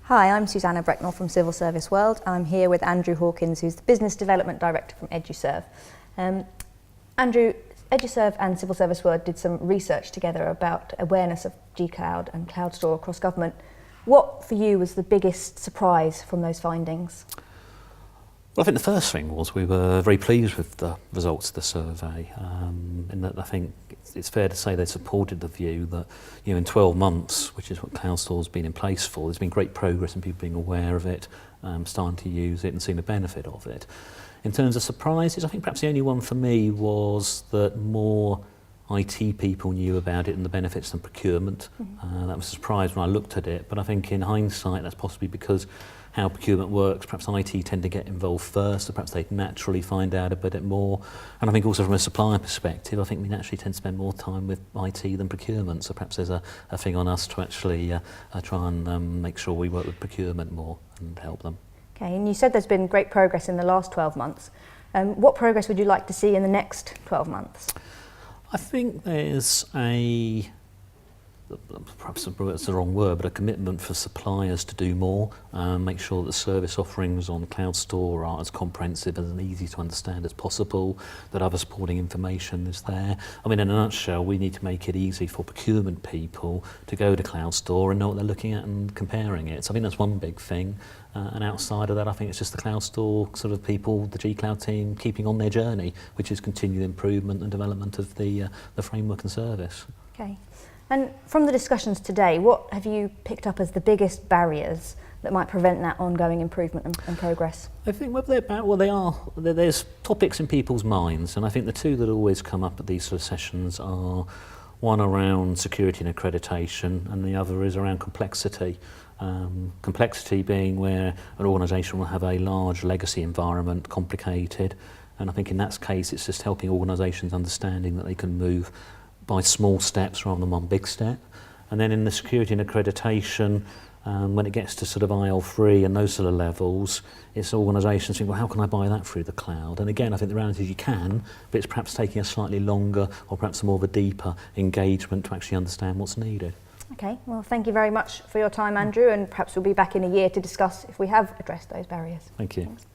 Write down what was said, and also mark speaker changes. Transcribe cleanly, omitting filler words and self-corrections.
Speaker 1: Hi, I'm Suzannah Brecknell from Civil Service World, and I'm here with Andrew Hawkins, who's the Business Development Director from EduServe. Andrew, EduServe and Civil Service World did some research together about awareness of G-Cloud and Cloud Store across government. What, for you, was the biggest surprise from those findings?
Speaker 2: Well, I think the first thing was we were very pleased with the results of the survey, in that I think it's fair to say they supported the view that, in 12 months, which is what Cloud Store's been in place for, there's been great progress in people being aware of it, starting to use it and seeing the benefit of it. In terms of surprises, I think perhaps the only one for me was that more IT people knew about it and the benefits than procurement. That was a surprise when I looked at it, but I think in hindsight that's possibly because how procurement works, perhaps IT tend to get involved first, so perhaps they naturally find out a bit more. And I think also from a supplier perspective, I think we naturally tend to spend more time with IT than procurement, so perhaps there's a thing on us to actually try and make sure we work with procurement more and help them.
Speaker 1: Okay, and you said there's been great progress in the last 12 months. What progress would you like to see in the next 12 months?
Speaker 2: I think there's perhaps it's the wrong word, but a commitment for suppliers to do more, make sure that the service offerings on Cloud Store are as comprehensive and easy to understand as possible, that other supporting information is there. I mean, in a nutshell, we need to make it easy for procurement people to go to Cloud Store and know what they're looking at and comparing it. So I think that's one big thing. And outside of that, I think it's just the Cloud Store sort of people, the G-Cloud team, keeping on their journey, which is continued improvement and development of the framework and service.
Speaker 1: Okay. And from the discussions today, what have you picked up as the biggest barriers that might prevent that ongoing improvement and progress?
Speaker 2: I think there's topics in people's minds, and I think the two that always come up at these sort of sessions are one around security and accreditation, and the other is around complexity. Complexity being where an organisation will have a large legacy environment, complicated, and I think in that case it's just helping organisations understanding that they can move by small steps rather than one big step. And then in the security and accreditation, when it gets to sort of IL3 and those sort of levels, it's organisations think, well, how can I buy that through the cloud? And again, I think the reality is you can, but it's perhaps taking a slightly longer or perhaps more of a deeper engagement to actually understand what's needed.
Speaker 1: Okay, well, thank you very much for your time, Andrew, and perhaps we'll be back in a year to discuss if we have addressed those barriers.
Speaker 2: Thank you.
Speaker 1: Thanks.